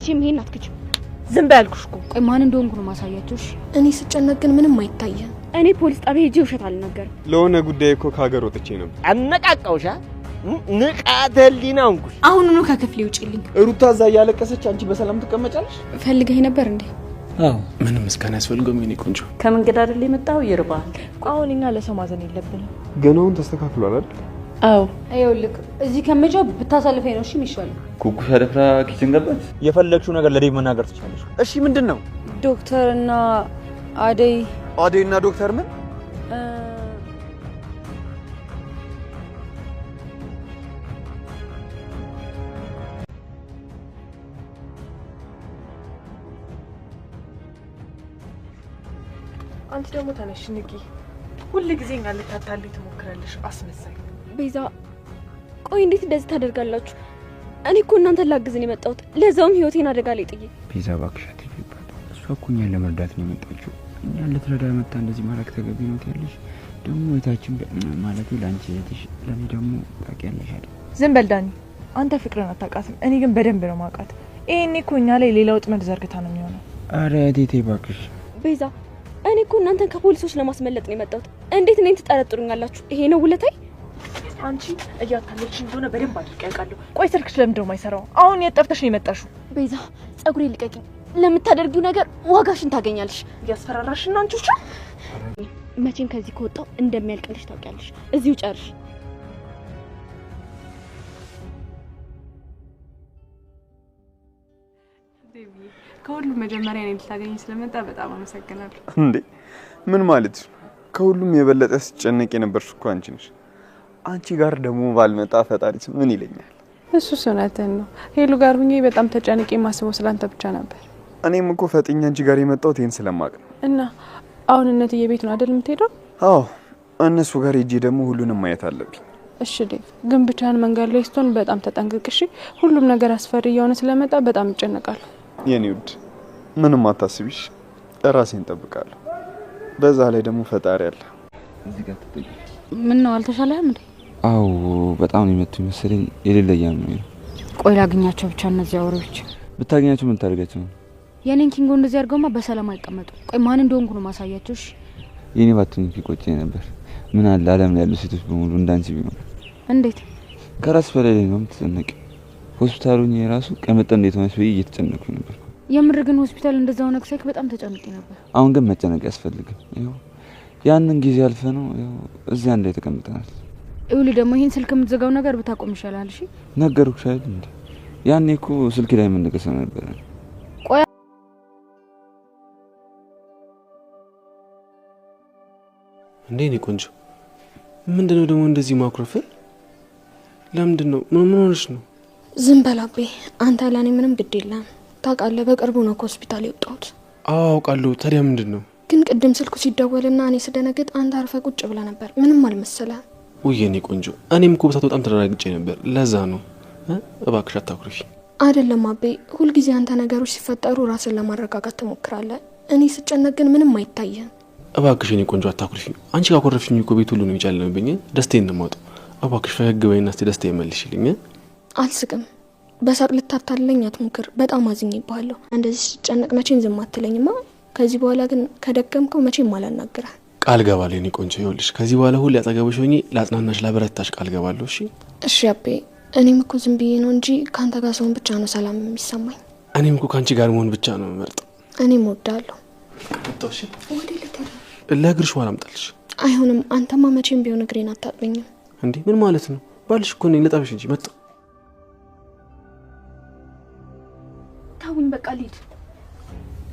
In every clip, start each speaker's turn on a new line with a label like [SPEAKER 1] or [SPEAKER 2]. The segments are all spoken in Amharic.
[SPEAKER 1] ሲምሄን አትክጭም
[SPEAKER 2] ዝም በልኩሽ እኮ
[SPEAKER 1] ቆይ ማን እንደሆንኩ ነው ማሳያችሁሽ
[SPEAKER 3] እኔ ስጨነቅ ግን ምንም አይታየም
[SPEAKER 1] እኔ ፖሊስ ጣቢያ ሄጄ ውሸት አልነገርም
[SPEAKER 4] ለሆነ ጉዳይ እኮ ካገር ወጥቼ ነበር
[SPEAKER 2] አነቃቃውሻ ንቃተሊናንኩሽ
[SPEAKER 1] አሁንኑ ከክፍሌ ውጪልኝ
[SPEAKER 4] ሩታ እዛ ያለቀሰች አንቺ በሰላም ትቀመጫለሽ
[SPEAKER 1] ፈልገኝ ነበር እንዴ
[SPEAKER 5] አዎ ምንም እስካን ያስፈልገው ምን ይቆንጆ
[SPEAKER 2] ከመንገድ አይደል የመጣው ይርባል
[SPEAKER 6] አሁንኛ ለሰው ማዘን የለብንም
[SPEAKER 4] ገናውን ተስተካክሏል አይደል
[SPEAKER 6] አዎ
[SPEAKER 1] አይውልክ እዚህ ከመጃው ብታሳልፈኝ ነው እሺ የሚሻለው
[SPEAKER 7] ኩኩ ሸረፍራ ኪችን ገባች
[SPEAKER 8] የፈለግሽው ነገር ለዴቭ መናገር ትችላለሽ
[SPEAKER 4] እሺ ምንድነው
[SPEAKER 1] ዶክተርና
[SPEAKER 4] አደይና ዶክተር ምን
[SPEAKER 6] አንቺ ደግሞ ተነሽ ንቂ ሁሉ ጊዜ እንጋልታታልኝ ትሞክራለሽ አስመሳይ
[SPEAKER 1] ቤዛ ቆይ እንዴት እንደዚህ ታደርጋላችሁ እኔ እኮ እናንተን ላግዝን የመጣሁት ለዛውም ህይወቴን አደጋ ላይ ጥዬ
[SPEAKER 5] ቤዛ እባክሽ አትይባል እሷ እኮ እኛን ለመርዳት ነው የመጣችው እኛን ልትረዳ መጣ እንደዚህ ማድረግ ተገቢ ነው ትያለሽ ደግሞ እህታችን ማለት ላንቺ እህትሽ ለኔ ደግሞ ታውቂያለሽ አይደል
[SPEAKER 6] ዝም በል ዳኒ አንተ ፍቅርን አታውቃትም እኔ ግን በደንብ ነው ማውቃት ይሄኔ እኮ እኛ ላይ ሌላ ወጥመድ ዘርግታ ነው የሚሆነው
[SPEAKER 5] አረ እቴቴ እባክሽ
[SPEAKER 1] ቤዛ እኔ እኮ እናንተን ከፖሊሶች ለማስመለጥ ነው የመጣሁት እንዴት እኔን ትጠረጥሩኛላችሁ ይሄ ነው ውለታይ
[SPEAKER 6] አንቺ እያታለልሽ እንደሆነ በደንብ አድርጌ ያውቃለሁ ቆይ ስልክሽ ለምንድነው የማይሰራው አሁን የጠፍተሽ ነው የመጣሽው
[SPEAKER 1] ቤዛ ጸጉሬ ልቀቂኝ ለምታደርጊው ነገር ዋጋሽን ታገኛለሽ
[SPEAKER 6] እያስፈራራሽ እና አንቺ
[SPEAKER 1] መቼም ከዚህ ከወጣው እንደሚያልቅልሽ ታውቂያለሽ እዚሁ ጨርሽ
[SPEAKER 6] ቤቢ ከሁሉ መጀመሪያ እኔ ልታገኝ ስለመጣ በጣም አመሰግናለሁ
[SPEAKER 4] እንዴ ምን ማለት ከሁሉም የበለጠ ሲጨነቅ የነበርሽ እኮ አንቺ ነሽ አንቺ ጋር ደግሞ ባልመጣ ፈጣሪስ ምን ይለኛል
[SPEAKER 6] እሱስ እውነትህን ነው ሄሉ ጋር ሁኜ በጣም ተጨንቄ ማስበው ስላንተ ብቻ ነበር
[SPEAKER 4] እኔም እኮ ፈጥኛ አንቺ ጋር የመጣሁት ይሄን ስለማቅ ነው
[SPEAKER 6] እና አሁን እነትዬ ቤት ነው አይደል የምትሄደው
[SPEAKER 4] አዎ እነሱ ጋር ሄጄ ደግሞ ሁሉንም ማየት አለብኝ
[SPEAKER 6] እሺ ዴቭ ግን ብቻህን መንገድ ላይ ስትሆን በጣም ተጠንቅቅ እሺ ሁሉም ነገር አስፈሪ እየሆነ ስለመጣ በጣም እጨነቃለሁ
[SPEAKER 4] የኔ ውድ ምንም አታስቢሽ ራሴን እጠብቃለሁ በዛ ላይ ደግሞ ፈጣሪ አለ
[SPEAKER 5] እዚህ ጋር ተጠቂ
[SPEAKER 1] ምን ነው አልተሻለህም እንዴ
[SPEAKER 5] አው በጣም ነው የመቱኝ መሰለኝ የሌለያም ነው
[SPEAKER 1] ቆይ ላግኛቸው ብቻ እነዚህ አውሬዎች
[SPEAKER 5] ብታገኛቸው ምን ታደርጋቸው
[SPEAKER 1] የኔን ኪንጎ እንደዚህ አድርገውማ በሰላም አይቀመጡ ቆይ ማን እንደሆንኩ ነው ማሳያቸው እሺ
[SPEAKER 5] የኔ ባትኝ ቆጭ ነበር ምን አለ ዓለም ላይ ያሉ ሴቶች በሙሉ እንዳንቺ ቢሆኑ
[SPEAKER 1] እንዴት
[SPEAKER 5] ከራስ በላይ ነው የምትጨነቂ ሆስፒታሉን የራሱ ቀመጠ እንዴት ሆነሽ ወይ እየተጨነኩ ነበር
[SPEAKER 1] የምር ግን ሆስፒታል እንደዛው ነክሰክ በጣም ተጨንቄ ነበር
[SPEAKER 5] አሁን ግን መጨነቅ ያስፈልጋል ይኸው ያንን ጊዜ አልፈ ነው ይኸው እዚያ እንደ ተቀምጠናል
[SPEAKER 1] እውሊ ደግሞ ይሄን ስልክ የምትዘጋው ነገር ብታቆም ይሻላል እሺ
[SPEAKER 5] ነገርኩሽ አይደል እንዴ ያኔ እኮ ስልክ ላይ ምን ነገሰ ነበር
[SPEAKER 1] ቆይ
[SPEAKER 9] እንዴ ነው ቆንጆ ምንድነው ደግሞ እንደዚህ ማኩረፍ ለምንድነው ምን ሆነሽ ነው
[SPEAKER 3] ዝም በላቤ አንተ ለኔ ምንም ግድ የለም ታውቃለህ በቅርቡ ነው ሆስፒታል የወጣሁት
[SPEAKER 9] አውቃለሁ ታዲያ ምንድነው
[SPEAKER 3] ግን ቅድም ስልኩ ሲደወልና እኔ ስደነግጥ አንተ አርፈ ቁጭ ብለ ነበር ምንም አልመሰለህ
[SPEAKER 9] ወይኔ ቆንጆ እኔም እኮ በጣም ተደናግጬ ነበር ለዛ ነው እባክሽ አታኩርፊ
[SPEAKER 3] አይደለም አቤ ሁሉ ጊዜ አንተ ነገሮች ሲፈጠሩ ራስን ለማረጋጋት ትሞክራለህ እኔ ስጨነቅ ግን ምንም አይታየም
[SPEAKER 9] እባክሽ እኔ ቆንጆ አታኩርፊ አንቺ ካኮረፍሽኝ እኮ ቤት ሁሉ ነው የሚጨልምብኝ ደስታዬን ነው የማውጣው እባክሽ ፈገግ በይና እስቲ ደስታዬን መልሽልኝ
[SPEAKER 3] አልስቅም በሳቅ ልታታለኝ አትሞክር በጣም አዝኜብሃለሁ እንደዚህ ስጨነቅ መቼም ዝም አትለኝማ ከዚህ በኋላ ግን ከደገምከው መቼም አላናግርህ
[SPEAKER 9] ቃል ገባለሁ እኔ ቆንጆ ይኸውልሽ ከዚህ በኋላ ሁሉ ያጠገብሽ ሆኜ ላጽናናሽ ላበረታሽ ቃል ገባለሁ እሺ
[SPEAKER 3] እሺ አቤ እኔም እኮ ዝም ብዬ ነው እንጂ ካንተ ጋር ሰውን ብቻ ነው ሰላም የሚሰማኝ
[SPEAKER 9] እኔም እኮ ካንቺ ጋር መሆን ብቻ ነው የምመርጠው
[SPEAKER 3] እኔም እወዳለሁ
[SPEAKER 9] ከተውሽ ለግርሽ ዋላ አምጣልሽ
[SPEAKER 3] አይሆንም አንተማ መቼም ቢሆን እግሬን አታጥበኝም
[SPEAKER 9] እንዴ ምን ማለት ነው ባልሽ እኮ ነኝ ለጣብሽ እንጂ መጣ
[SPEAKER 1] ታውኝ በቃ ልሂድ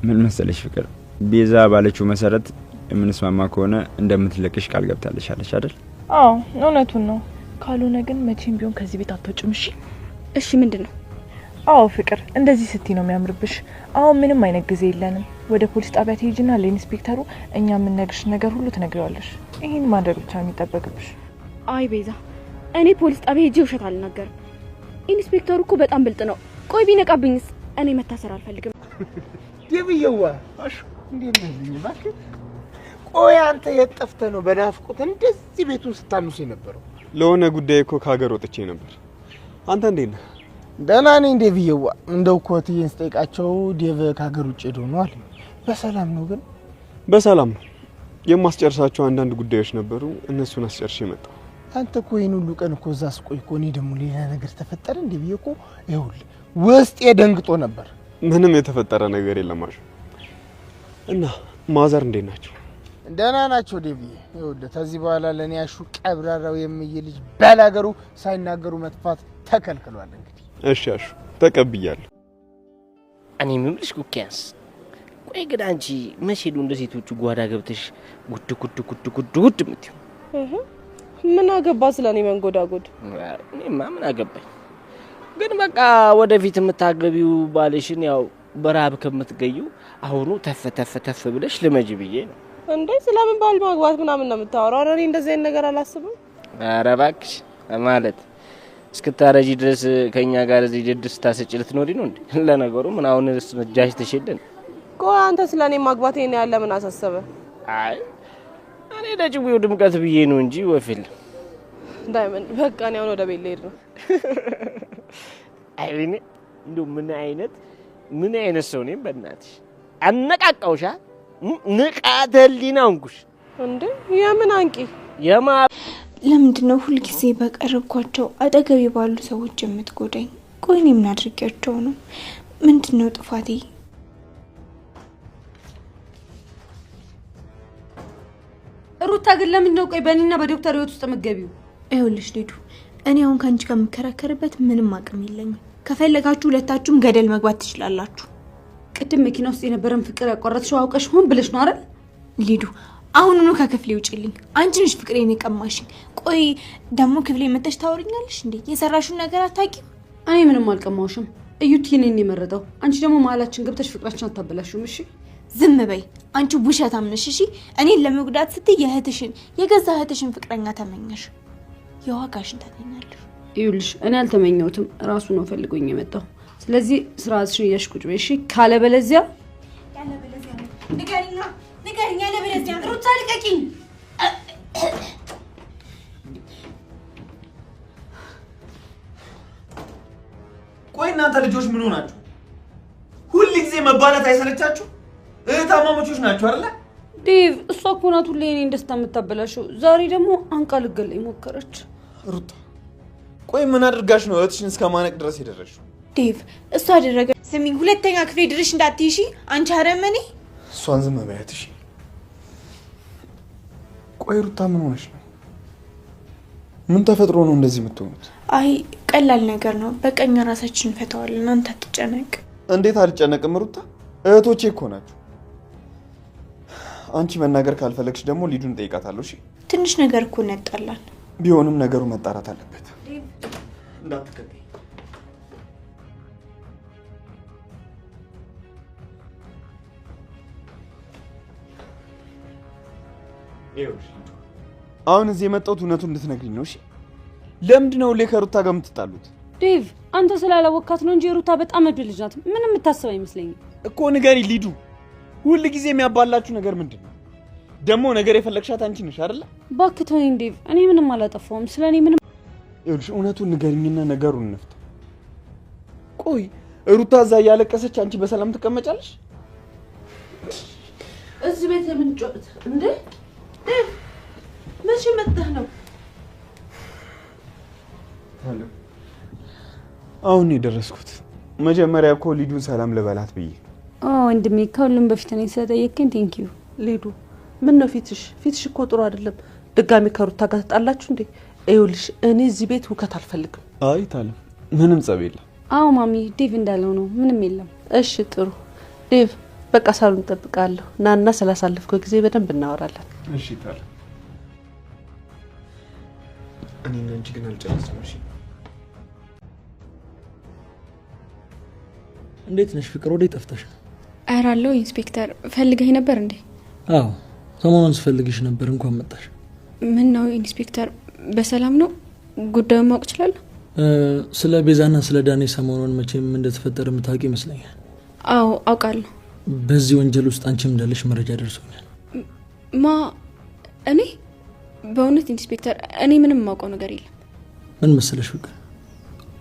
[SPEAKER 8] ምን መሰለሽ ፍቅር ቤዛ ባለችው መሰረት የምንስማማ ከሆነ እንደምትለቅሽ ቃል ገብታለሽ አለሽ አይደል
[SPEAKER 6] አዎ እውነቱን ነው ካልሆነ ግን መቼም ቢሆን ከዚህ ቤት አትወጭም እሺ
[SPEAKER 1] እሺ ምንድነው
[SPEAKER 6] አዎ ፍቅር እንደዚህ ስትይ ነው የሚያምርብሽ አሁን ምንም አይነት ጊዜ የለንም ወደ ፖሊስ ጣቢያ ትሄጂና ለኢንስፔክተሩ እኛ የምንነግርሽ ነገር ሁሉ ትነግሪዋለሽ ይሄን ማድረግ ብቻ ነው የሚጠበቅብሽ
[SPEAKER 1] አይ ቤዛ እኔ ፖሊስ ጣቢያ ሄጄ ውሸት አልናገርም ኢንስፔክተሩ እኮ በጣም ብልጥ ነው ቆይ ቢነቃብኝስ እኔ መታሰር አልፈልግም
[SPEAKER 2] ደብየዋ አሽ እንዴት ነኝ ባክ ቆይ አንተ የጠፍተ ነው በናፍቆት እንደዚህ ቤቱን ስታንሱ የነበረው
[SPEAKER 4] ለሆነ ጉዳይ እኮ ካገር ወጥቼ ነበር አንተ እንዴት ነህ
[SPEAKER 2] ደህና ነኝ ዴቭዬዋ። እንደው ኮትዬን ስጠይቃቸው ዴቭ ከሀገር ውጭ ሄዶ ነው አለ። በሰላም ነው ግን?
[SPEAKER 4] በሰላም ነው። የማስጨርሳቸው አንዳንድ ጉዳዮች ነበሩ፣ እነሱን አስጨርሼ መጣሁ።
[SPEAKER 2] አንተ እኮ ይሄን ሁሉ ቀን እኮ እዛ ስቆይ እኮ እኔ ደግሞ ሌላ ነገር ተፈጠረ እንዴ ብዬ እኮ ይኸውልህ ውስጤ ደንግጦ ነበር።
[SPEAKER 4] ምንም የተፈጠረ ነገር የለም አሹ። እና ማዘር እንዴት ናቸው?
[SPEAKER 2] ደህና ናቸው ዴቭዬ። ይኸውልህ ከዚህ በኋላ ለኔ አሹ ቀብራራው የሚይ ልጅ ባላገሩ ሳይናገሩ መጥፋት ተከልክሏል። እንግዲህ
[SPEAKER 4] እሺ አሹ ተቀብያለሁ።
[SPEAKER 10] እኔ ምምልሽ ኩኪያንስ ቆይ ግን አንቺ መቼ ነው እንደ ሴቶቹ ጓዳ ገብተሽ ጉድ ጉድ ጉድ ጉድ ጉድ የምትይው?
[SPEAKER 6] ምን አገባ ስለኔ መንጎዳጎድ?
[SPEAKER 10] እኔማ ምን አገባኝ። ግን በቃ ወደፊት የምታገቢው ባልሽን ያው በራብ ከምትገዩ አሁኑ ተፍ ተፍ ተፍ ብለሽ ልመጂ ብዬ ነው።
[SPEAKER 6] እንዴ ስለምን ባል ማግባት ምናምን ነው የምታወራው? እኔ እንደዚህ አይነት ነገር አላስብም።
[SPEAKER 10] ኧረ እባክሽ ማለት እስክታረጂ ድረስ ከኛ ጋር እዚህ ድድስ ታሰጪ ልትኖሪ ነው እንዴ? ለነገሩ ምን አሁን እጃሽ ተሸደን።
[SPEAKER 6] ቆይ አንተ ስለኔ ማግባት ይሄን ያለ ምን አሳሰበ?
[SPEAKER 10] አይ እኔ ለጭዊው ድምቀት ብዬ ነው እንጂ ወፍል
[SPEAKER 6] ዳይመንድ በቃ ነው ወደ ቤት ልሄድ ነው።
[SPEAKER 10] አይ እኔ እንደው ምን አይነት ሰው ነኝ በእናትሽ? አነቃቃውሻ ንቃተሊና እንኩሽ
[SPEAKER 6] እንዴ የምን አንቂ
[SPEAKER 3] ለምንድነው ሁልጊዜ በቀረብኳቸው አጠገቤ ባሉ ሰዎች የምትጎዳኝ? ቆይ እኔ ምን አድርጌያቸው ነው? ምንድነው ጥፋቴ?
[SPEAKER 1] ሩታ ግን ለምንድነው ቆይ በእኔና በዶክተር ህይወት ውስጥ የምትገቢው?
[SPEAKER 3] ይኸውልሽ ሊዱ፣ እኔ አሁን ካንቺ ጋር የምከራከርበት ምንም አቅም የለኝም። ከፈለጋችሁ ሁለታችሁም ገደል መግባት ትችላላችሁ።
[SPEAKER 1] ቅድም መኪና ውስጥ የነበረን ፍቅር ያቋረጥሽው አውቀሽ ሆን ብለሽ ነው አይደል?
[SPEAKER 3] ሊዱ አሁኑኑ ከክፍሌ ውጪልኝ። አንቺ ነሽ ፍቅሬን የቀማሽኝ። ቆይ ደግሞ ክፍሌ መተሽ ታወሪኛለሽ እንዴ? የሰራሽውን ነገር አታውቂም?
[SPEAKER 1] እኔ ምንም አልቀማውሽም። እዩት ይሄንን የመረጠው። አንቺ ደግሞ መሀላችን ገብተሽ ፍቅራችን አታበላሽም። እሺ
[SPEAKER 3] ዝም በይ አንቺ ውሸታም ነሽ። እሺ እኔን ለመጉዳት ስትይ የገዛ እህትሽን ፍቅረኛ ተመኘሽ። የዋጋሽን ታገኛለሽ።
[SPEAKER 1] ይኸውልሽ እኔ አልተመኘሁትም፣ ራሱ ነው ፈልጎኝ የመጣው። ስለዚህ ስራሽን እያሽቁጭ በይ እሺ። ካለበለዚያ ንገሪኝ ያለበለዚያ ሩታ ልቀቂኝ።
[SPEAKER 4] ቆይ እናንተ ልጆች ምን ሆናችሁ? ሁሉ ጊዜ መባላት አይሰለቻችሁ? እህታማሞቾች ናችሁ አይደል?
[SPEAKER 1] ዴቭ እሷ እኮ ናት ሁሌ እኔን ደስታ የምታበላሸው። ዛሬ ደግሞ አንቃ ልገለኝ ሞከረች።
[SPEAKER 4] ሩታ ቆይ ምን አድርጋሽ ነው እህትሽን እስከ ማነቅ ድረስ የደረስሽው?
[SPEAKER 3] ዴቭ እሷ አደረገ። ስሚኝ ሁለተኛ ክፍሌ ድረሽ እንዳትይሺ አንቺ አረመኔ።
[SPEAKER 4] እሷን ዝም በያት እሺ። ቆይ ሩታ ምን ሆነሽ ነው? ምን ተፈጥሮ ነው እንደዚህ የምትሆኑት?
[SPEAKER 3] አይ ቀላል ነገር ነው። በቀኛ ራሳችን ፈታዋለን። አንተ አትጨነቅ።
[SPEAKER 4] እንዴት አልጨነቅም ሩታ? እህቶቼ እኮ ናችሁ። አንቺ መናገር ካልፈለግሽ ደግሞ ሊዱን ጠይቃታለሁ እሺ?
[SPEAKER 3] ትንሽ ነገር እኮ ነጣላን።
[SPEAKER 4] ቢሆንም ነገሩ መጣራት አለበት። እንዳትከተይ አሁን እዚህ የመጣሁት እውነቱን እንድትነግሪኝ ነው እሺ? ለምንድን ነው ከሩታ ጋር የምትጣሉት?
[SPEAKER 1] ዴቭ አንተ ስላላወቃት ነው እንጂ ሩታ በጣም እብድ ልጅ ናት። ምንም የምታስብ አይመስለኝም
[SPEAKER 4] እኮ። ንገሪ ሊዱ፣ ሁሉ ጊዜ የሚያባላችሁ ነገር ምንድን ነው? ደግሞ ነገር የፈለግሻት አንቺ ነሽ አይደል?
[SPEAKER 1] እባክህ ተወኝ ዴቭ፣ እኔ ምንም አላጠፋሁም። ስለኔ ምንም
[SPEAKER 4] ይኸውልሽ እውነቱን ንገሪኝና ነገሩን እንፍታ። ቆይ ሩታ እዛ እያለቀሰች አንቺ በሰላም ትቀመጫለሽ?
[SPEAKER 1] እዚህ ቤት ለምን ጮት እንዴ? ዴቭ መቼ መጣህ ነው?
[SPEAKER 4] አሁን የደረስኩት መጀመሪያ እኮ ሊዱን ሰላም ልበላት ብዬ።
[SPEAKER 1] ወንድሜ ከሁሉም በፊት እኔ ስለጠየቅከኝ ቴንኪዩ።
[SPEAKER 6] ሊዱ ምን ነው ፊትሽ እኮ ጥሩ አይደለም። ድጋሚ ከሩታ ጋር ተጣላችሁ እንዴ? ይኸውልሽ እኔ እዚህ ቤት ውከት አልፈልግም።
[SPEAKER 4] አይ ታለም ምንም ጸብ የለም።
[SPEAKER 1] አዎ ማሚ ዴቭ እንዳለው ነው፣ ምንም የለም።
[SPEAKER 6] እሺ ጥሩ ዴቭ፣ በቃ ሳሎን እንጠብቃለሁ። ናና ስላሳለፍከው ጊዜ በደንብ እናወራለን።
[SPEAKER 4] እሺ ታለም። እኔና አንቺ ግን አልጨረስንም እሺ?
[SPEAKER 11] እንዴት ነሽ ፍቅር? ወዴት ጠፍተሽ ነው?
[SPEAKER 3] አራለው ኢንስፔክተር ፈልገኝ ነበር እንዴ?
[SPEAKER 11] አዎ ሰሞኑን ስፈልግሽ ነበር። እንኳን መጣሽ።
[SPEAKER 3] ምን ነው ኢንስፔክተር በሰላም ነው? ጉዳዩን ማወቅ እችላለሁ?
[SPEAKER 11] ስለ ቤዛና ስለ ዳኔ ሰሞኑን መቼም እንደተፈጠረ የምታውቂ ይመስለኛል።
[SPEAKER 3] አዎ አውቃለሁ።
[SPEAKER 11] በዚህ ወንጀል ውስጥ አንቺም እንዳለሽ መረጃ ደርሶኛል።
[SPEAKER 3] እኔ በእውነት ኢንስፔክተር እኔ ምንም የማውቀው ነገር የለም።
[SPEAKER 11] ምን መሰለሽ ፍቅር፣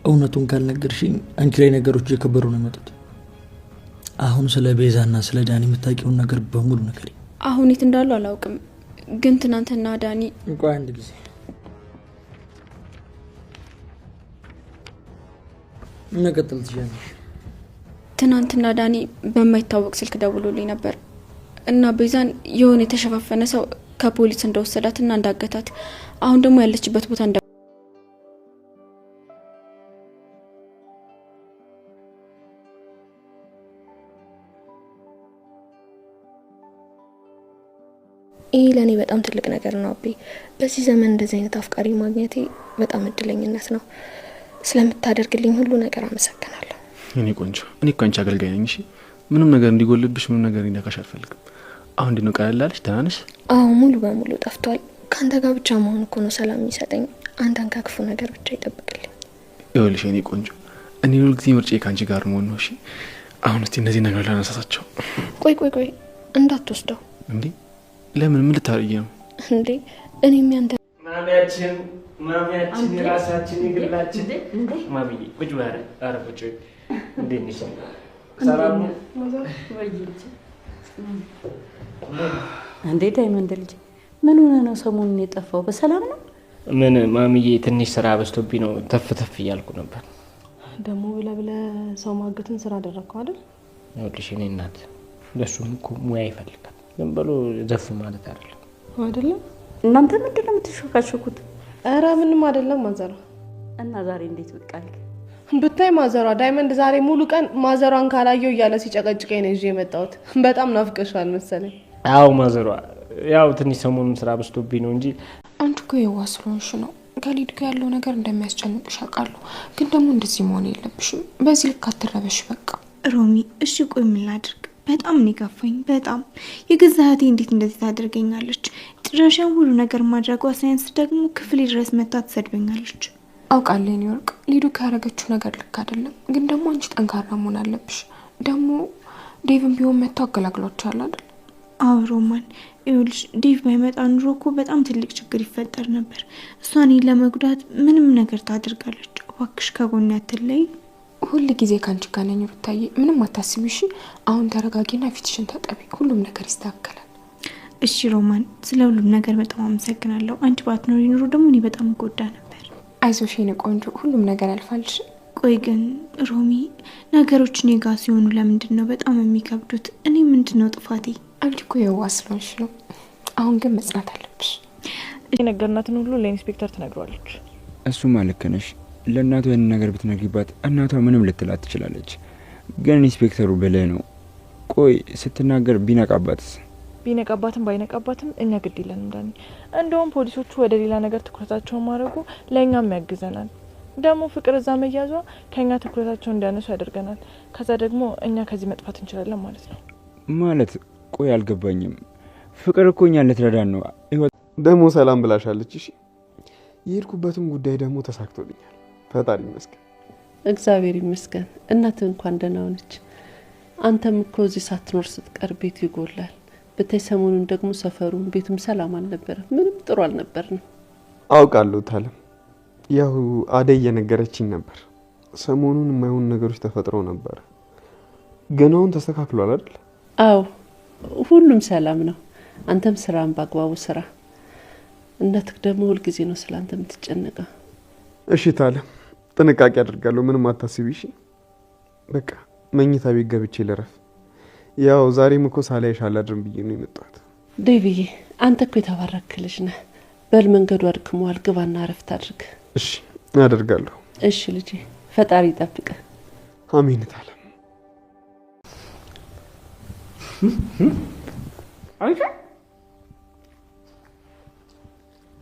[SPEAKER 11] እውነቱን ካልነገርሽኝ አንቺ ላይ ነገሮች እየከበሩ ነው የመጡት። አሁን ስለ ቤዛና ስለ ዳኒ የምታውቂውን ነገር በሙሉ ንገሪ።
[SPEAKER 3] አሁን የት እንዳሉ አላውቅም፣ ግን ትናንትና ዳኒ
[SPEAKER 11] እንኳን አንድ ጊዜ መቀጠል ትችላለሽ።
[SPEAKER 3] ትናንትና ዳኒ በማይታወቅ ስልክ ደውሎልኝ ነበር እና ቤዛን የሆነ የተሸፋፈነ ሰው ከፖሊስ እንደወሰዳትና እንዳገታት አሁን ደግሞ ያለችበት ቦታ እንደ ይህ ለእኔ በጣም ትልቅ ነገር ነው አቤ። በዚህ ዘመን እንደዚህ አይነት አፍቃሪ ማግኘቴ በጣም እድለኝነት ነው። ስለምታደርግልኝ ሁሉ ነገር አመሰግናለሁ።
[SPEAKER 9] እኔ ቆንጆ፣ እኔ እኮ አንቺ አገልጋይ ነኝ። እሺ፣ ምንም ነገር እንዲጎልብሽ፣ ምንም ነገር እንዲነካሽ አልፈልግም። አሁን እንዴት ነው? ቀለል አለሽ? ደህና ነሽ?
[SPEAKER 3] አዎ፣ ሙሉ በሙሉ ጠፍቷል። ከአንተ ጋር ብቻ መሆን እኮ ነው ሰላም የሚሰጠኝ። አንተን ከክፉ ነገር ብቻ ይጠብቅልኝ።
[SPEAKER 9] ይኸውልሽ እኔ ቆንጆ፣ እኔ ሁሉ ጊዜ ምርጫዬ ከአንቺ ጋር መሆን ነው። እሺ፣ አሁን እስቲ እነዚህ ነገር ላነሳሳቸው።
[SPEAKER 3] ቆይ እንዳትወስደው።
[SPEAKER 9] እንዴ? ለምን? ምን ልታረጊ ነው
[SPEAKER 3] እንዴ? እኔም ያንተ
[SPEAKER 10] ማሚያችን የራሳችን የግላችን ማሚዬ ቁጭ ባረ አረ ቁጭ እንዴ ነሽ? ሰላም ነው ወይዬ?
[SPEAKER 12] እንዴ ዳይመንድ ልጅ ምን ሆነ ነው ሰሞኑን የጠፋው? በሰላም ነው?
[SPEAKER 10] ምን ማሚዬ ትንሽ ስራ በዝቶብኝ ነው ተፍ እያልኩ ነበር።
[SPEAKER 6] ደግሞ ብለ ሰው ማገትን ስራ አደረግከው አይደል?
[SPEAKER 10] ይኸውልሽ እኔ እናት ለሱም እኮ ሙያ ይፈልጋል። ዝም ብሎ ዘፍ ማለት
[SPEAKER 6] አይደለም።
[SPEAKER 12] እናንተ ምንድን ነው የምትሾካሾኩት?
[SPEAKER 6] ኧረ ምንም አይደለም ማዘሯ።
[SPEAKER 12] እና ዛሬ እንዴት ብቅ አልክ?
[SPEAKER 6] ብታይ ማዘሯ ዳይመንድ ዛሬ ሙሉ ቀን ማዘሯን ካላየው እያለ ሲጨቀጭቀኝ ነው ይዤ የመጣሁት። በጣም ናፍቀሻል መሰለኝ።
[SPEAKER 10] አዎ ማዘሯ፣ ያው ትንሽ ሰሞኑን ስራ በዝቶብኝ ነው እንጂ
[SPEAKER 13] አንቺ እኮ የዋህ ስለሆንሽ ነው። ከሊድ ጋር ያለው ነገር እንደሚያስጨንቅሽ አውቃለሁ፣ ግን ደግሞ እንደዚህ መሆን የለብሽም። በዚህ ልክ አትረበሽ በቃ።
[SPEAKER 14] ሮሚ እሺ ቆይ ምን ላድርግ? በጣም ነው የከፋኝ። በጣም የገዛ እህቴ እንዴት እንደዚህ ታደርገኛለች? ጭራሽን ሁሉ ነገር ማድረጓ ሳይንስ ደግሞ ክፍሌ ድረስ መታ ትሰድበኛለች።
[SPEAKER 13] አውቃለሁ የኔ ወርቅ፣ ሊዱ ካረገችው ነገር ልክ አይደለም፣ ግን ደግሞ አንቺ ጠንካራ መሆን አለብሽ። ደግሞ ዴቭን ቢሆን መጥቶ አገላግሏቸዋል አይደል?
[SPEAKER 14] አዎ ሮማን፣ ይኸውልሽ ዴቭ ባይመጣ ኑሮ እኮ በጣም ትልቅ ችግር ይፈጠር ነበር። እሷን ለመጉዳት ምንም ነገር ታደርጋለች። እባክሽ ከጎኔ አትለይ።
[SPEAKER 13] ሁሉ ጊዜ ካንቺ ጋር ነኝ ሩታዬ፣ ምንም አታስቢ እሺ? አሁን ተረጋጊና ፊትሽን ታጠቢ፣ ሁሉም ነገር ይስተካከላል።
[SPEAKER 14] እሺ ሮማን፣ ስለ ሁሉም ነገር በጣም አመሰግናለሁ። አንቺ ባትኖሪ ኑሮ ደግሞ እኔ በጣም ጎዳ ነበር።
[SPEAKER 13] አይዞሽ የኔ ቆንጆ፣ ሁሉም ነገር ያልፋልሽ።
[SPEAKER 14] ቆይ ግን ሮሚ፣ ነገሮች እኔ ጋር ሲሆኑ ለምንድን ነው በጣም የሚከብዱት? እኔ ምንድን ነው ጥፋቴ?
[SPEAKER 13] አንቺ እኮ የዋህ ስለሆንሽ ነው። አሁን ግን መጽናት አለብሽ።
[SPEAKER 6] የነገርናትን ሁሉ ለኢንስፔክተር ትነግሯለች።
[SPEAKER 5] እሱማ ልክ ነሽ። ለእናቷ ያንን ነገር ብትነግሪባት እናቷ ምንም ልትላት ትችላለች። ግን ኢንስፔክተሩ ብልህ ነው። ቆይ ስትናገር ቢነቃባትስ?
[SPEAKER 6] ቢነቃባትም ባይነቃባትም እኛ ግድ ይለንም ዳኒ። እንደውም ፖሊሶቹ ወደ ሌላ ነገር ትኩረታቸውን ማድረጉ ለእኛም ያግዘናል። ደግሞ ፍቅር እዛ መያዟ ከእኛ ትኩረታቸውን እንዲያነሱ ያደርገናል። ከዛ ደግሞ እኛ ከዚህ መጥፋት እንችላለን ማለት ነው።
[SPEAKER 5] ማለት ቆይ አልገባኝም። ፍቅር እኮ እኛን ልትረዳን ነው።
[SPEAKER 4] ደግሞ ሰላም ብላሻለች። እሺ የሄድኩበትም ጉዳይ ደግሞ ተሳክቶልኛል። ፈጣሪ ይመስገን።
[SPEAKER 12] እግዚአብሔር ይመስገን። እናትህ እንኳን ደህና ሆነች። አንተም እኮ እዚህ ሳትኖር ስትቀር ቤቱ ይጎላል። በተይ ሰሞኑን ደግሞ ሰፈሩን ቤቱም ሰላም አልነበረም። ምንም ጥሩ አልነበርንም።
[SPEAKER 4] አውቃለሁ ታለም። ያው አደይ እየነገረችኝ ነበር። ሰሞኑን የማይሆን ነገሮች ተፈጥሮ ነበር። ግን አሁን ተስተካክሏል አይደል?
[SPEAKER 12] አዎ ሁሉም ሰላም ነው። አንተም ስራን በአግባቡ ስራ። እናትህ ደግሞ ሁልጊዜ ነው ስላንተ የምትጨነቀው።
[SPEAKER 4] እሺ ታለም፣ ጥንቃቄ አድርጋለሁ። ምንም አታስቢ እሺ? በቃ መኝታ ቤት ገብቼ ልረፍ። ያው ዛሬም እኮ ሳላይሽ አላድርም ብዬ ነው የመጣሁት።
[SPEAKER 12] ዴቪዬ፣ አንተ እኮ የተባረክ ልጅ ነህ። በል መንገዱ አድክሟል፣ ግባና እረፍት አድርግ።
[SPEAKER 4] እሺ አደርጋለሁ።
[SPEAKER 12] እሺ ልጄ፣ ፈጣሪ ይጠብቅ።
[SPEAKER 4] አሜን ታለም።
[SPEAKER 10] አንቺ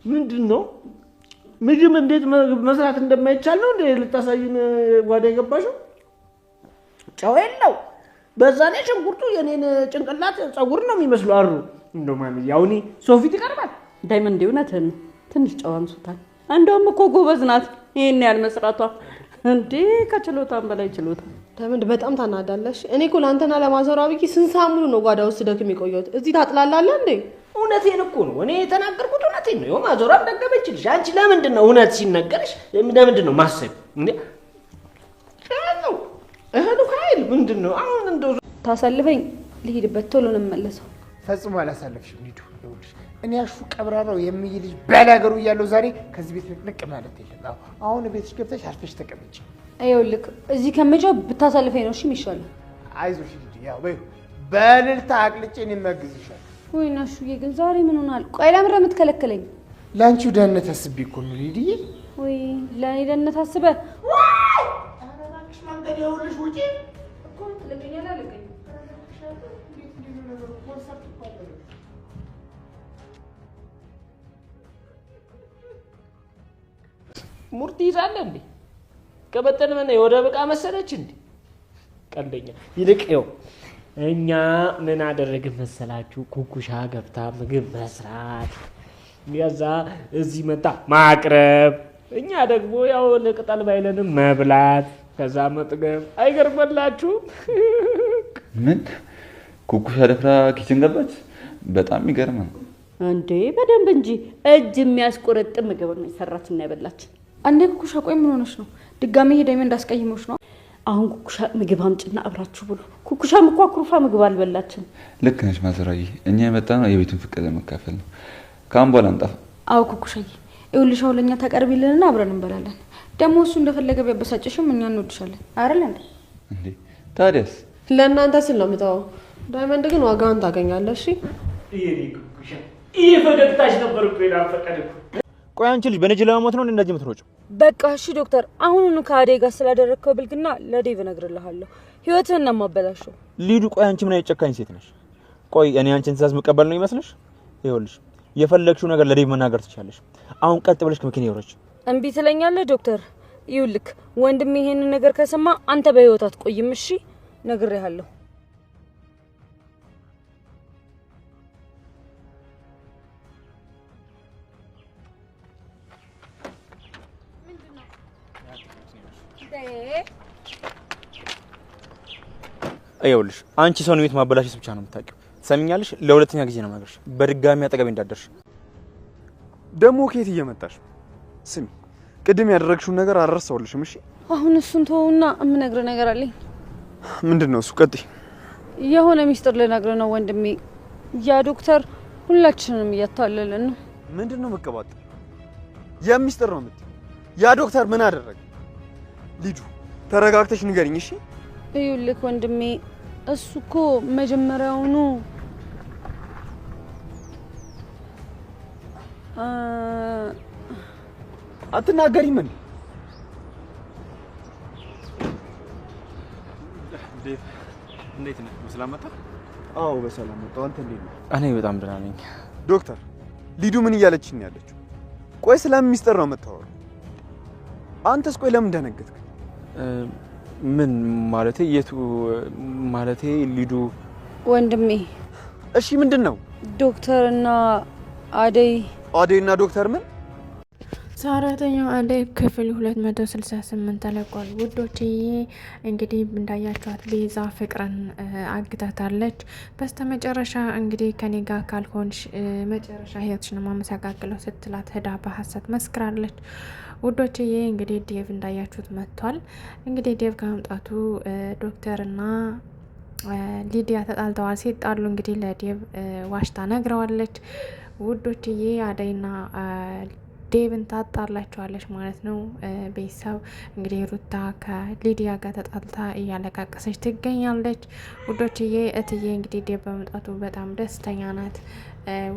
[SPEAKER 10] ምንድነው ምግብ እንዴት መስራት እንደማይቻል ነው እንዴ ልታሳይን ጓዳ የገባሽው? ጨው የለው፣ በዛ ላይ ሽንኩርቱ የኔን ጭንቅላት ጸጉር ነው የሚመስለው። አሩ እንደው ማሚ ያውኒ ሶፊት ይቀርባል።
[SPEAKER 12] ዳይመንድ እውነትህን ነው፣ ትንሽ ጨው አንሱታል። እንደውም እኮ ጎበዝ ናት ይሄን ያህል መስራቷ። እንዴ ከችሎታም በላይ ችሎታ።
[SPEAKER 6] ዳይመንድ በጣም ታናዳለሽ። እኔ እኮ ላንተና ለማዘሯ ብዬ ስንት ሰዓት ሙሉ ነው ጓዳ ውስጥ ደክም የቆየሁት። እዚህ ታጥላላለህ እንዴ?
[SPEAKER 10] እውነቴን እኮ ነው እኔ የተናገርኩት፣ እውነቴን ነው። ማዘሯም ደገመችልሽ። አንቺ ለምንድን ነው እውነት ሲነገርሽ ለምንድን ነው ማሰብ እንዴ? ምንድን ነው አሁን? እንደው
[SPEAKER 1] ታሳልፈኝ ልሂድበት፣ ቶሎ ነው የምመለሰው።
[SPEAKER 2] ፈጽሞ አላሳለፍሽም ሊዱ። ይኸውልሽ እኔ ያሹ ቀብራራው የሚይ ልጅ ባላገሩ እያለሁ ዛሬ ከዚህ ቤት ንቅንቅ ማለት የለም። አሁን ቤትሽ ገብተሽ አርፈሽ ተቀመጪ።
[SPEAKER 1] ይኸውልህ እዚህ ከመጫው ብታሳልፈኝ ነው እሺ የሚሻለው።
[SPEAKER 2] አይዞሽ ሊዱ፣ ያው በእልልታ አቅልጬ እኔ የማግዝሻለሁ።
[SPEAKER 1] ወይ ናሹዬ ግን ዛሬ ምን ሆናል? ቆይ ለምንድን ነው የምትከለክለኝ?
[SPEAKER 2] ለአንቺው ደህንነት አስቤ እኮ ነው ሊዱዬ።
[SPEAKER 1] ወይ ለእኔ ደህንነት አስበህ?
[SPEAKER 10] ኧረ እባክሽ መንገድ ይኸውልሽ ውጪ
[SPEAKER 1] እኮ ትለቀኛለህ አለቀኝ።
[SPEAKER 10] ሙርት ይዛለ እንዴ? ከበተን ምን የወደ በቃ መሰለች እንዴ? ቀንደኛ ይልቅ ይኸው እኛ ምን አደረግን መሰላችሁ? ኩኩሻ ገብታ ምግብ መስራት፣ ያዛ እዚህ መጣ ማቅረብ፣ እኛ ደግሞ ያው ለቅጠል ባይለንም መብላት፣ ከዛ መጥገብ። አይገርመላችሁም?
[SPEAKER 7] ምን ኩኩሻ ደፍራ ኪችን ገባች? በጣም ይገርም ነው
[SPEAKER 15] እንዴ! በደንብ እንጂ እጅ የሚያስቆረጥም ምግብ ነው የሰራችና ያበላችን።
[SPEAKER 3] አንዴ ኩኩሻ ቆይ ምን ሆነሽ ነው? ድጋሜ ሄደኝ እንዳስቀይሞሽ ነው?
[SPEAKER 15] አሁን ኩኩሻ ምግብ አምጭና አብራችሁ ብሉ። ኩኩሻም እኮ አኩርፋ ምግብ አልበላችን።
[SPEAKER 7] ልክ ነሽ ማዘራዬ፣ እኛ የመጣነው የቤቱን ፍቅር ለመካፈል ነው። ካሁን በኋላ አንጣፋ።
[SPEAKER 3] አዎ ኩኩሻዬ፣ ይኸውልሽ አሁን ለእኛ ታቀርቢልንና አብረን እንበላለን። ደግሞ እሱ እንደፈለገ ቢያበሳጭሽም እኛ እንወድሻለን አይደል
[SPEAKER 7] እንዴ? ታዲያስ
[SPEAKER 12] ለእናንተ ስል ነው የምተወው። ዳይመንድ ግን ዋጋውን ታገኛለሽ።
[SPEAKER 10] ይሄ ኩኩሻ ይሄ ፈገግታሽ ነበር እኮ የናፈቀን እኮ።
[SPEAKER 8] ቆይ አንቺ ልጅ በነጅ ለመሞት ነው እንደዚህ የምትሮጪው?
[SPEAKER 1] በቃ እሺ ዶክተር፣ አሁኑኑ ከአደይ ጋር ስላደረግከው ብልግና ለዴቭ እነግርልሃለሁ። ህይወትህን ነው የማበላሸው።
[SPEAKER 8] ሊዱ ቆይ አንቺ ምን አይነት ጨካኝ ሴት ነሽ? ቆይ እኔ አንቺን ትእዛዝ መቀበል ነው ይመስልሽ? ይኸውልሽ የፈለግሽው ነገር ለዴቭ መናገር ትችላለሽ። አሁን ቀጥ ብለሽ ከመኪና ይወረች።
[SPEAKER 1] እምቢ ትለኛለህ ዶክተር? ይኸውልህ ወንድሜ ይሄንን ነገር ከሰማ አንተ በህይወት አትቆይም። እሺ ነግሬሃለሁ።
[SPEAKER 8] ይኸውልሽ አንቺ ሰውን ቤት ማበላሸት ብቻ ነው የምታውቂው። ሰሚኛለሽ? ለሁለተኛ ጊዜ ነው የምነግርሽ። በድጋሚ አጠገቤ እንዳደርሽ።
[SPEAKER 4] ደግሞ ከየት እየመጣሽ? ስሚ ቅድም ያደረግሽውን ነገር አልረሳሁልሽም። እሺ
[SPEAKER 1] አሁን እሱን ተውና የምነግርህ ነገር አለኝ።
[SPEAKER 4] ምንድን ነው እሱ? ቀጥይ።
[SPEAKER 1] የሆነ ሚስጥር ልነግርህ ነው ወንድሜ። ያ ዶክተር ሁላችንንም እያታለለን ነው።
[SPEAKER 4] ምንድን ነው መቀባጠር? ያ ሚስጥር ነው የምትይው? ያ ዶክተር ምን አደረገ? ሊዱ ተረጋግተሽ ንገሪኝ እሺ።
[SPEAKER 1] ይኸውልህ ወንድሜ እሱ እኮ መጀመሪያውኑ
[SPEAKER 4] አትናገሪም እንዴ?
[SPEAKER 8] እንዴት ነህ? በሰላም መጣ?
[SPEAKER 4] አዎ በሰላም መጣሁ። አንተ እንዴት ነህ?
[SPEAKER 8] እኔ በጣም ደህና ነኝ።
[SPEAKER 4] ዶክተር ሊዱ ምን እያለችኝ ያለችው? ቆይ ስለምን ሚስጥር ነው የምታወራው? አንተስ ቆይ ለምን ደነገጥክ?
[SPEAKER 8] ምን ማለቴ? የቱ ማለቴ? ሊዱ
[SPEAKER 1] ወንድሜ።
[SPEAKER 4] እሺ ምንድን ነው?
[SPEAKER 1] ዶክተርና አደይና
[SPEAKER 4] ዶክተር ምን?
[SPEAKER 6] ሰራተኛው አደይ ክፍል 268 ተለቋል። ውዶችዬ እንግዲህ እንዳያችኋት ቤዛ ፍቅርን አግታታለች። በስተመጨረሻ እንግዲህ ከኔ ጋር ካልሆንሽ መጨረሻ ህይወትሽን ማመሰቃቅለው ስትላት ሄዳ በሐሰት መስክራለች። ውዶችዬ እንግዲህ ዴቭ እንዳያችሁት መጥቷል። እንግዲህ ዴቭ ከመምጣቱ ዶክተርና ሊዲያ ተጣልተዋል። ሲጣሉ እንግዲህ ለዴቭ ዋሽታ ነግረዋለች። ውዶችዬ አደይና ዴቭን ታጣላቸዋለች ማለት ነው። ቤተሰብ እንግዲህ ሩታ ከሊዲያ ጋር ተጣልታ እያለቃቀሰች ትገኛለች። ውዶችዬ እትዬ እንግዲህ ዴቭ በመምጣቱ በጣም ደስተኛ ናት።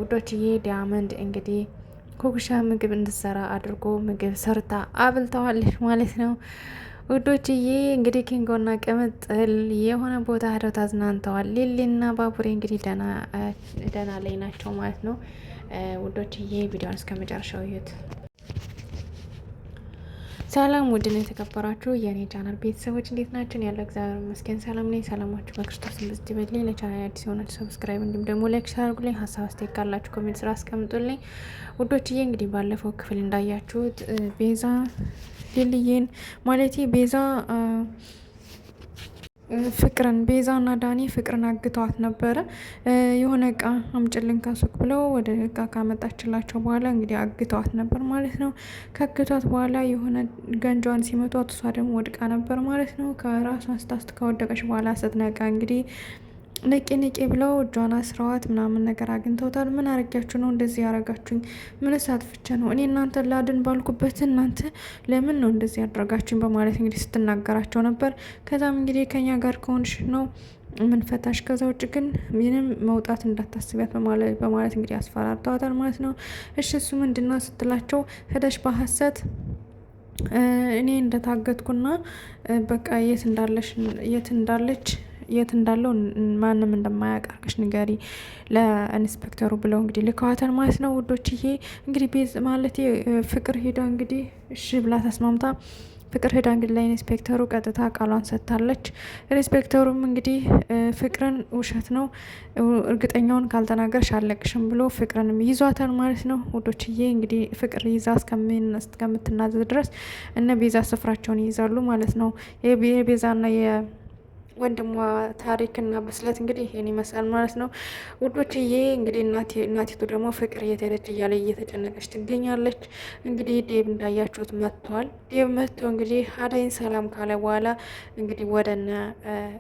[SPEAKER 6] ውዶችዬ ዲያመንድ እንግዲህ ኩኩሻ ምግብ እንድትሰራ አድርጎ ምግብ ሰርታ አብልተዋለች ማለት ነው። ውዶችዬ እንግዲህ ኪንጎና ቅምጥል የሆነ ቦታ ሄደው ተዝናንተዋል። ሊሊና ባቡሬ እንግዲህ ደህና ላይ ናቸው ማለት ነው። ውዶችዬ ቪዲዮን እስከ መጨረሻው እዩት። ሰላም ውድና የተከበራችሁ የኔ ቻናል ቤተሰቦች እንዴት ናችሁ? ያለው እግዚአብሔር ይመስገን ሰላም ነኝ። ሰላማችሁ በክርስቶስ ይብዛ ይበልኝ። ለቻናል አዲስ የሆናችሁ ሰብስክራይብ እንዲሁም ደግሞ ላይክ አድርጉልኝ። ሀሳብ አስተያየት ካላችሁ ኮሜንት ስራ አስቀምጡልኝ። ውዶችዬ እንግዲህ ባለፈው ክፍል እንዳያችሁት ቤዛ ሊልዬን ማለቴ ቤዛ
[SPEAKER 13] ፍቅርን ቤዛና ዳኒ ፍቅርን አግተዋት ነበረ። የሆነ እቃ አምጭልን ከሱቅ ብለው ወደ እቃ ካመጣችላቸው በኋላ እንግዲህ አግተዋት ነበር ማለት ነው። ከግቷት በኋላ የሆነ ገንጇን ሲመቷት እሷ ደግሞ ወድቃ ነበር ማለት ነው። ከራሷን ስታስት ከወደቀች በኋላ ስትነቃ እንግዲህ ንቄ ብለው እጇን አስረዋት ምናምን ነገር አግኝተውታል። ምን አረጊያችሁ ነው እንደዚህ ያረጋችሁኝ? ምንስ አጥፍቼ ነው? እኔ እናንተ ላድን ባልኩበት እናንተ ለምን ነው እንደዚህ ያደረጋችሁኝ? በማለት እንግዲህ ስትናገራቸው ነበር። ከዛም እንግዲህ ከኛ ጋር ከሆንሽ ነው ምን ፈታሽ፣ ከዛ ውጭ ግን ምንም መውጣት እንዳታስቢያት በማለት እንግዲህ አስፈራርተዋታል ማለት ነው። እሺ እሱ ምንድነው ስትላቸው ሄደሽ በሀሰት እኔ እንደታገትኩና በቃ የት እንዳለው ማንም እንደማያውቅ ንገሪ ለኢንስፔክተሩ ብለው እንግዲህ ልከዋታል ማለት ነው ውዶችዬ። እንግዲህ ቤዝ ማለት ፍቅር ሄዳ እንግዲህ እሺ ብላ ተስማምታ ፍቅር ሄዳ እንግዲህ ለኢንስፔክተሩ ቀጥታ ቃሏን ሰጥታለች። ኢንስፔክተሩም እንግዲህ ፍቅርን ውሸት ነው እርግጠኛውን ካልተናገርሽ አለቅሽም ብሎ ፍቅርንም ይዟታል ማለት ነው ውዶችዬ። እንግዲህ ፍቅር ይዛ እስከምትናዘዝ ድረስ እነ ቤዛ ስፍራቸውን ይይዛሉ ማለት ነው። የቤዛና ወንድሟ ታሪክና ብስለት እንግዲህ ይሄን ይመስላል ማለት ነው ውዶችዬ። እንግዲህ እናቲቱ ደግሞ ፍቅር እየተሄደች እያለ እየተጨነቀች ትገኛለች። እንግዲህ ዴብ እንዳያችሁት መጥቷል። ዴብ መጥቶ እንግዲህ አደይን ሰላም ካለ በኋላ እንግዲህ ወደነ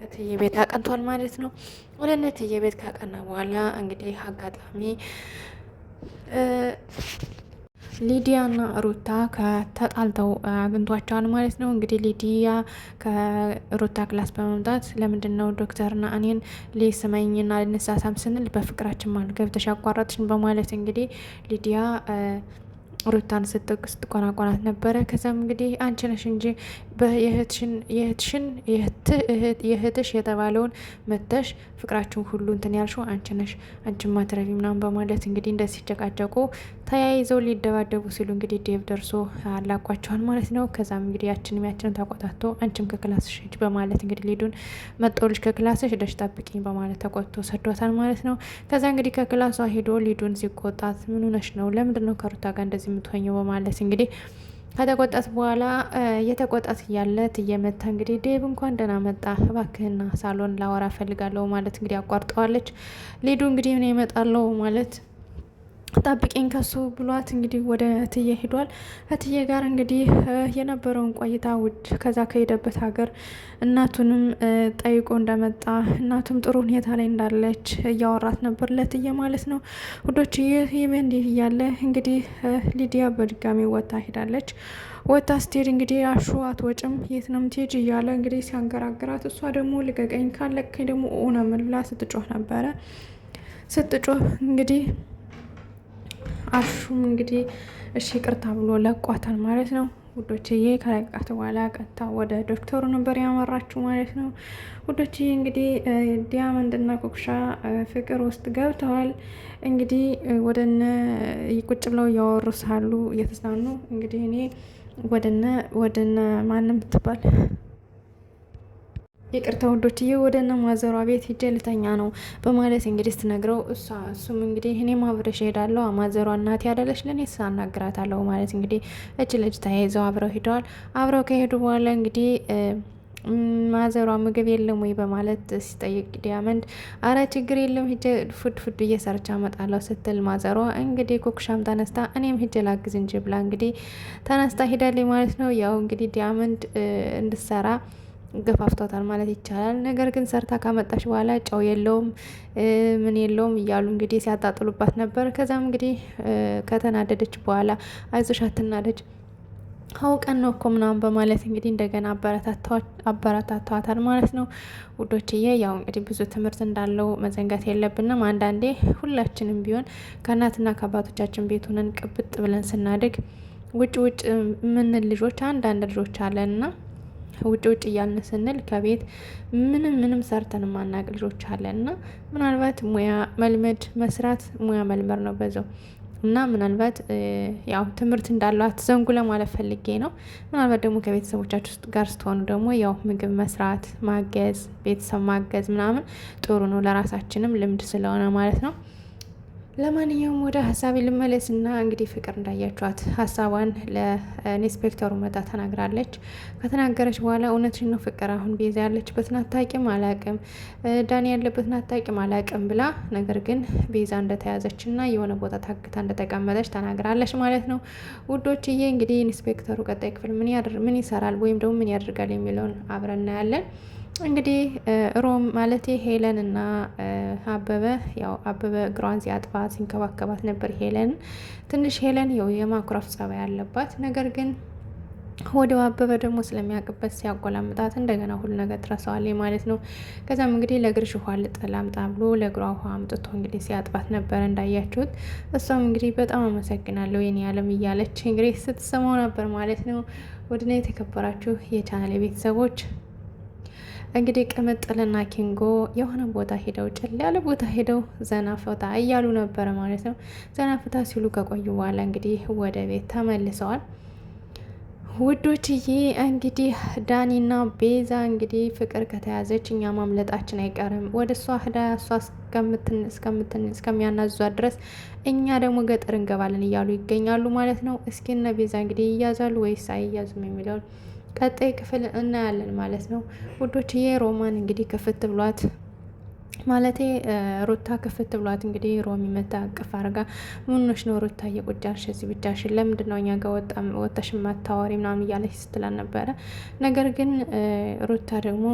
[SPEAKER 13] እትዬ ቤት አቀንቷል ማለት ነው። ወደነ እትዬ ቤት ካቀና በኋላ እንግዲህ አጋጣሚ ሊዲያና ሩታ ተጣልተው አግኝቷቸዋል ማለት ነው። እንግዲህ ሊዲያ ከሩታ ክላስ በመምጣት ለምንድን ነው ዶክተርና እኔን ሊስመኝና ልንሳሳም ስንል በፍቅራችን ማለት ገብተሽ አቋረጥሽን በማለት እንግዲህ ሊዲያ ሩታን ስትቆናቆናት ነበረ። ከዛም እንግዲህ አንቺ ነሽ እንጂ የእህትሽ የተባለውን መተሽ ፍቅራችሁን ሁሉ እንትን ያልሽው አንቺ ነሽ፣ አንቺ ማትረቢ ምናምን በማለት እንግዲህ እንደዚህ ሲጨቃጨቁ ተያይዘው ሊደባደቡ ሲሉ እንግዲህ ዴቭ ደርሶ አላቋቸዋል ማለት ነው። ከዛም እንግዲህ ያችንን ተቆጣቶ አንቺም ከክላስሽ ሂጅ በማለት እንግዲህ ሊዱን መጦልሽ ከክላስሽ ሂደሽ ጠብቂኝ በማለት ተቆጥቶ ሰዷታል ማለት ነው። ከዛ እንግዲህ ከክላሷ ሄዶ ሊዱን ሲቆጣት ምን ሆነሽ ነው? ለምንድን ነው ከሩታ ጋር እንደዚህ የምትሆኘው? በማለት እንግዲህ ከተቆጣት በኋላ እየተቆጣት እያለት እየመታ እንግዲህ ዴቭ እንኳን ደህና መጣ እባክህና ሳሎን ላወራ ፈልጋለሁ ማለት እንግዲህ አቋርጠዋለች። ሊዱ እንግዲህ ምን ይመጣለው ማለት ጠብቂኝ ከሱ ብሏት እንግዲህ ወደ እትዬ ሄዷል። እትዬ ጋር እንግዲህ የነበረውን ቆይታ ውድ ከዛ ከሄደበት ሀገር እናቱንም ጠይቆ እንደመጣ እናቱም ጥሩ ሁኔታ ላይ እንዳለች እያወራት ነበር ለእትዬ ማለት ነው ውዶች። ይህ እንዲህ እያለ እንግዲህ ሊዲያ በድጋሚ ወጣ ሄዳለች። ወጣ ስትሄድ እንግዲህ አሹ አትወጭም የት ነው የምትሄጂ እያለ እንግዲህ ሲያንገራግራት፣ እሷ ደግሞ ልቀቀኝ ካለቀኝ ደግሞ ኦነምል ብላ ስትጮህ ነበረ። ስትጮህ እንግዲህ አሹም እንግዲህ እሺ ቅርታ ብሎ ለቋታል ማለት ነው ውዶችዬ። ከለቃት በኋላ ቀጥታ ወደ ዶክተሩ ነበር ያመራችው ማለት ነው ውዶችዬ። እንግዲህ ዲያመንድና ኩኩሻ ፍቅር ውስጥ ገብተዋል። እንግዲህ ቁጭ ብለው እያወሩ ሳሉ እየተዝናኑ እንግዲህ እኔ ወደነ ማንም ትባል ይቅርታ ውዶችዬ ወደ እነ ማዘሯ ቤት ሂጄ ልተኛ ነው በማለት እንግዲህ ስትነግረው እሱም እንግዲህ እኔም አብረሽ እሄዳለሁ ማዘሯ እናቴ ያደለች ለእኔ ሳናግራታለሁ ማለት እንግዲህ እጅ ለእጅ ተያይዘው አብረው ሂደዋል። አብረው ከሄዱ በኋላ እንግዲህ ማዘሯ ምግብ የለም ወይ በማለት ሲጠይቅ ዲያመንድ አረ ችግር የለም ሂጄ ፉድ እየሰርቻ አመጣለሁ ስትል ማዘሯ እንግዲህ ኩኩሻም ተነስታ እኔም ሂጄ ላግዝ እንጂ ብላ እንግዲህ ተነስታ ሂዳለች ማለት ነው። ያው እንግዲህ ዲያመንድ እንድሰራ ገፋፍቷታል ማለት ይቻላል። ነገር ግን ሰርታ ካመጣች በኋላ ጨው የለውም ምን የለውም እያሉ እንግዲህ ሲያጣጥሉባት ነበር። ከዛም እንግዲህ ከተናደደች በኋላ አይዞሽ አትናደጅ አውቀን ነው እኮ ምናምን በማለት እንግዲህ እንደገና አበረታቷታል ማለት ነው ውዶችዬ። ያው እንግዲህ ብዙ ትምህርት እንዳለው መዘንጋት የለብንም። አንዳንዴ ሁላችንም ቢሆን ከእናትና ከአባቶቻችን ቤት ሆነን ቅብጥ ብለን ስናድግ ውጭ ምንል ልጆች አንዳንድ ልጆች አለንና ውጭ እያልን ስንል ከቤት ምንም ሰርተን ማናቅ ልጆች አለን እና ምናልባት ሙያ መልመድ መስራት ሙያ መልመድ ነው በዛው እና ምናልባት ያው ትምህርት እንዳለው አትዘንጉ ለማለት ፈልጌ ነው። ምናልባት ደግሞ ከቤተሰቦቻችሁ ጋር ስትሆኑ ደግሞ ያው ምግብ መስራት ማገዝ ቤተሰብ ማገዝ ምናምን ጥሩ ነው ለራሳችንም ልምድ ስለሆነ ማለት ነው። ለማንኛውም ወደ ሀሳቤ ልመለስና እንግዲህ ፍቅር እንዳያችኋት ሀሳቧን ለኢንስፔክተሩ መጣ ተናግራለች። ከተናገረች በኋላ እውነትሽን ነው ፍቅር፣ አሁን ቤዛ ያለችበትን አታውቂም አላውቅም፣ ዳኒ ያለበትን አታውቂም አላውቅም ብላ ነገር ግን ቤዛ እንደተያዘችና የሆነ ቦታ ታግታ እንደተቀመጠች ተናግራለች ማለት ነው። ውዶችዬ እንግዲህ ኢንስፔክተሩ ቀጣይ ክፍል ምን ይሰራል ወይም ደግሞ ምን ያደርጋል የሚለውን አብረን እናያለን። እንግዲህ ሮም ማለት ሄለን እና አበበ ያው አበበ እግሯን ሲያጥባ ሲንከባከባት ነበር። ትንሽ ሄለን ያው የማኩረፍ ጸባይ ያለባት ነገር ግን ወደው አበበ ደግሞ ስለሚያውቅበት ሲያቆላምጣት እንደገና ሁሉ ነገር ትረሳዋለች ማለት ነው። ከዛም እንግዲህ ለእግርሽ ውሃ ልጠላምጣ ብሎ ለእግሯ ውሃ አምጥቶ እንግዲህ ሲያጥባት ነበር እንዳያችሁት። እሷም እንግዲህ በጣም አመሰግናለሁ የኔ ዓለም እያለች እንግዲህ ስትሰማው ነበር ማለት ነው። ወድና የተከበራችሁ የቻናል ቤተሰቦች እንግዲህ ቅምጥልና ኪንጎ የሆነ ቦታ ሄደው ጭል ያለ ቦታ ሄደው ዘና ፈታ እያሉ ነበረ ማለት ነው። ዘና ፈታ ሲሉ ከቆዩ በኋላ እንግዲህ ወደ ቤት ተመልሰዋል። ውዶችዬ እንግዲህ ዳኒና ቤዛ እንግዲህ ፍቅር ከተያዘች እኛ ማምለጣችን አይቀርም፣ ወደ እሷ ህዳ እሷ እስከሚያናዟት ድረስ እኛ ደግሞ ገጠር እንገባለን እያሉ ይገኛሉ ማለት ነው። እስኪ እነ ቤዛ እንግዲህ ይያዛሉ ወይስ አይያዙም የሚለውን ቀጣይ ክፍል እናያለን ማለት ነው። ውዶችዬ ሮማን እንግዲህ ክፍት ብሏት ማለቴ ሩታ ክፍት ብሏት እንግዲህ ሮሚ መታ አቅፍ አርጋ ምንሽ ነው ሩታ እየቁጫሽ እዚህ ብቻሽን ለምንድን ነው እኛ ጋር ወጣሽ ማታወሪ ምናምን እያለች ስትላል ነበረ። ነገር ግን ሩታ ደግሞ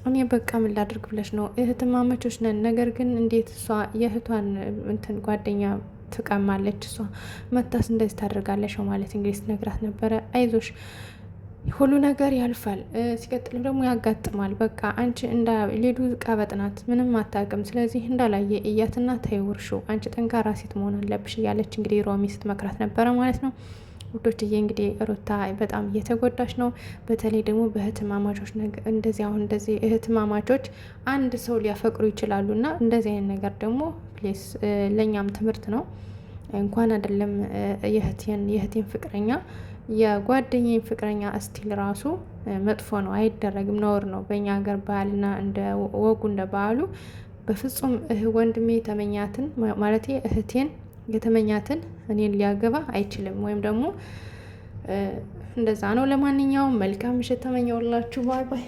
[SPEAKER 13] እኔ በቃ ምን ላድርግ ብለሽ ነው እህትማማቾች ነን፣ ነገር ግን እንዴት እሷ የእህቷን እንትን ጓደኛ ትቀማለች፣ እሷ መታስ እንደዚህ ታደርጋለሽ ማለት እንግዲህ ስትነግራት ነበረ። አይዞሽ ሁሉ ነገር ያልፋል፣ ሲቀጥል ደግሞ ያጋጥማል። በቃ አንቺ ሌዱ ቀበጥ ናት፣ ምንም አታውቅም። ስለዚህ እንዳላየ እያትና ተይውርሹ፣ አንቺ ጠንካራ ሴት መሆን አለብሽ እያለች እንግዲህ ሮሚ ስትመክራት ነበረ ማለት ነው። ውዶችዬ እንግዲህ ሩታ በጣም እየተጎዳች ነው። በተለይ ደግሞ በእህትማማቾች እንደዚህ አሁን እንደዚህ እህትማማቾች አንድ ሰው ሊያፈቅሩ ይችላሉ እና እንደዚህ አይነት ነገር ደግሞ ፕሌስ ለእኛም ትምህርት ነው። እንኳን አይደለም የእህቴን ፍቅረኛ የጓደኛዬን ፍቅረኛ እስቲል ራሱ መጥፎ ነው፣ አይደረግም፣ ነውር ነው በእኛ ሀገር ባህልና እንደ ወጉ እንደ ባህሉ በፍጹም ወንድሜ የተመኛትን ማለት እህቴን የተመኛትን እኔን ሊያገባ አይችልም፣ ወይም ደግሞ እንደዛ ነው። ለማንኛውም መልካም ምሽት ተመኘውላችሁ። ባይ ባይ።